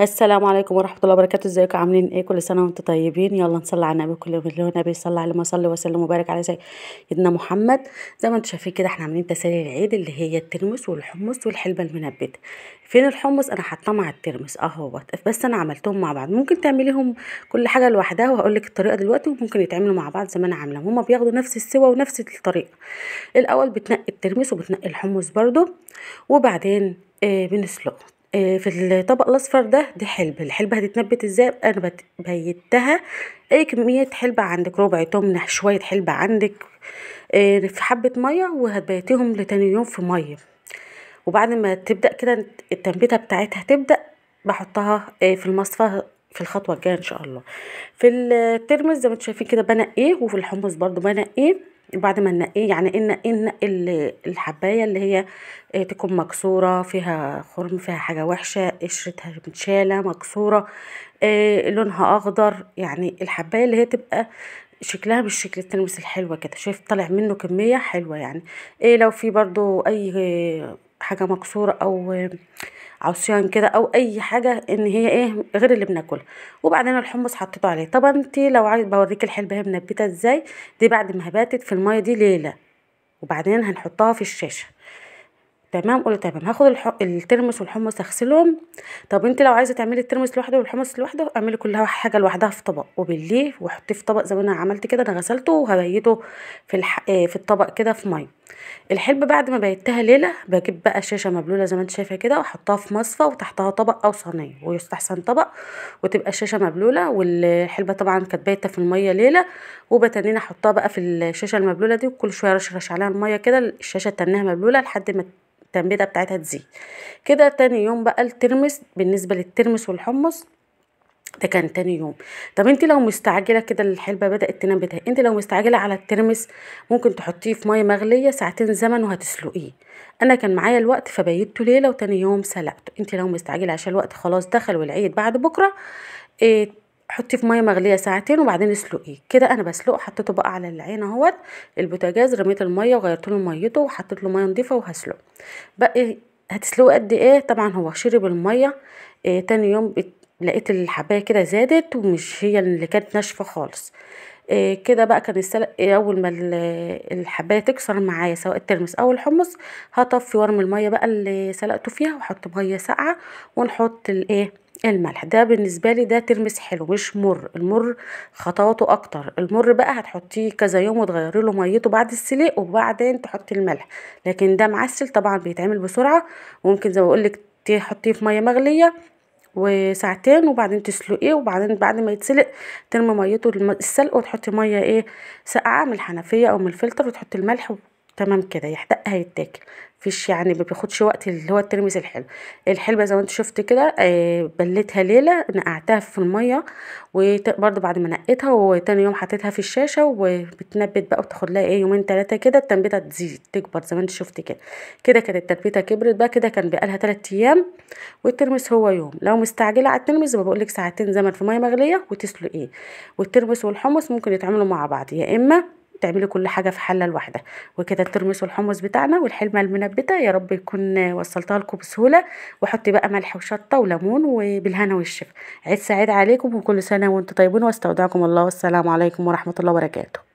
السلام عليكم ورحمة الله وبركاته. ازيكم عاملين ايه؟ كل سنة وانتم طيبين. يلا نصلي على النبي. كل اللي هو النبي صلى عليه وسلم وسلم وبارك على سيدنا محمد. زي ما انتم شايفين كده احنا عاملين تسالي العيد اللي هي الترمس والحمص والحلبة المنبتة. فين الحمص؟ انا حاطاه مع الترمس اهوت، بس انا عملتهم مع بعض. ممكن تعمليهم كل حاجة لوحدها وهقول لك الطريقة دلوقتي، وممكن يتعملوا مع بعض زي ما انا عاملة. هما بياخدوا نفس السوا ونفس الطريقة. الاول بتنقي الترمس وبتنقي الحمص برضو، وبعدين بنسلقه في الطبق الاصفر ده. دي الحلبة هتتنبت ازاي؟ انا بيتها اي كمية حلبة عندك، ربع تمن، شوية حلبة عندك في حبة مية، وهتبيتيهم لتاني يوم في مية. وبعد ما تبدأ كده التنبيتة بتاعتها تبدأ، بحطها في المصفى في الخطوة الجاية ان شاء الله. في الترمس زي ما انتم شايفين كده بنقيه، وفي الحمص برضو بنقيه. وبعد ما نقيه يعني ننقي الحبايه اللي هي تكون مكسوره، فيها خرم، فيها حاجه وحشه، قشرتها متشاله مكسوره، لونها اخضر. يعني الحبايه اللي هي تبقى شكلها مش شكل الترمس الحلوه كده، شايف طالع منه كميه حلوه يعني. لو في برضو اي حاجه مكسوره او عصيان كده او اي حاجه ان هي غير اللي بناكلها. وبعدين الحمص حطيته عليه. طبعا انت لو عايز بوريك الحلبه هي منبته ازاي. دي بعد ما هباتت في الميه دي ليله، وبعدين هنحطها في الشاشه. تمام، قولي تمام. هاخد الترمس والحمص اغسلهم. طب انت لو عايزه تعملي الترمس لوحده والحمص لوحده، اعملي كلها حاجه لوحدها في طبق، وبالليه وحطيه في طبق زي ما انا عملت كده. انا غسلته وهبيته في الطبق كده في ميه. الحلبة بعد ما بيتها ليلة بجيب بقى شاشة مبلولة زي ما انت شايفة كده، واحطها في مصفى وتحتها طبق او صينية، ويستحسن طبق وتبقى الشاشة مبلولة. والحلبة طبعا كانت بايتة في المية ليلة، وبتنين احطها بقى في الشاشة المبلولة دي، وكل شوية رش عليها المية كده الشاشة تنها مبلولة لحد ما التنبيتة بتاعتها تزيد كده. تاني يوم بقى الترمس. بالنسبة للترمس والحمص ده كان تاني يوم. طب انت لو مستعجله كده الحلبه بدات تنام بتاعي، انت لو مستعجله على الترمس ممكن تحطيه في ميه مغليه ساعتين زمن وهتسلقيه. انا كان معايا الوقت فبيته ليله وتاني يوم سلقته. انت لو مستعجله عشان الوقت خلاص دخل والعيد بعد بكره، إيه حطيه في ميه مغليه ساعتين وبعدين اسلقيه كده. انا بسلقه، حطيته بقى على العين اهوت البوتاجاز، رميت الميه وغيرت له ميته وحطيت له ميه نضيفه وهسلقه بقى. هتسلقه قد ايه؟ طبعا هو شرب الميه. تاني يوم لقيت الحبايه كده زادت، ومش هي اللي كانت ناشفه خالص. كده بقى كان السلق. اول ما الحبايه تكسر معايا سواء الترمس او الحمص، هطفي وارمي الميه بقى اللي سلقته فيها، واحط ميه ساقعه، ونحط الملح. ده بالنسبه لي ده ترمس حلو مش مر. المر خطواته اكتر. المر بقى هتحطيه كذا يوم وتغيري له ميته بعد السلق، وبعدين تحطي الملح. لكن ده معسل طبعا بيتعمل بسرعه، وممكن زي ما بقولك تحطيه في ميه مغليه وساعتين وبعدين تسلقيه، وبعدين بعد ما يتسلق ترمي ميته السلق، وتحطي ميه ساقعه من الحنفيه او من الفلتر، وتحطي الملح. تمام كده يحدق هيتاكل. فيش يعني ما بياخدش وقت اللي هو الترمس الحلو. الحلبه زي ما انت شفت كده بليتها ليله، نقعتها في الميه، وبرده بعد ما نقيتها وتاني يوم حطيتها في الشاشه وبتنبت بقى، وتاخد لها يومين 3 كده التنبيته تزيد تكبر زي ما انت شفت كده. كده كانت التنبيته كبرت بقى كده، كان بقالها 3 ايام. والترمس هو يوم. لو مستعجله على الترمس زي ما بقولك ساعتين زمن في ميه مغليه وتسلقيه. والترمس والحمص ممكن يتعملوا مع بعض، يا اما تعملي كل حاجه في حله لوحدها. وكده الترمس والحمص بتاعنا والحلمه المنبته. يا رب يكون وصلتها لكم بسهوله. وحطي بقى ملح وشطه وليمون، وبالهنا والشفا. عيد سعيد عليكم، وكل سنه وانتم طيبين، واستودعكم الله، والسلام عليكم ورحمه الله وبركاته.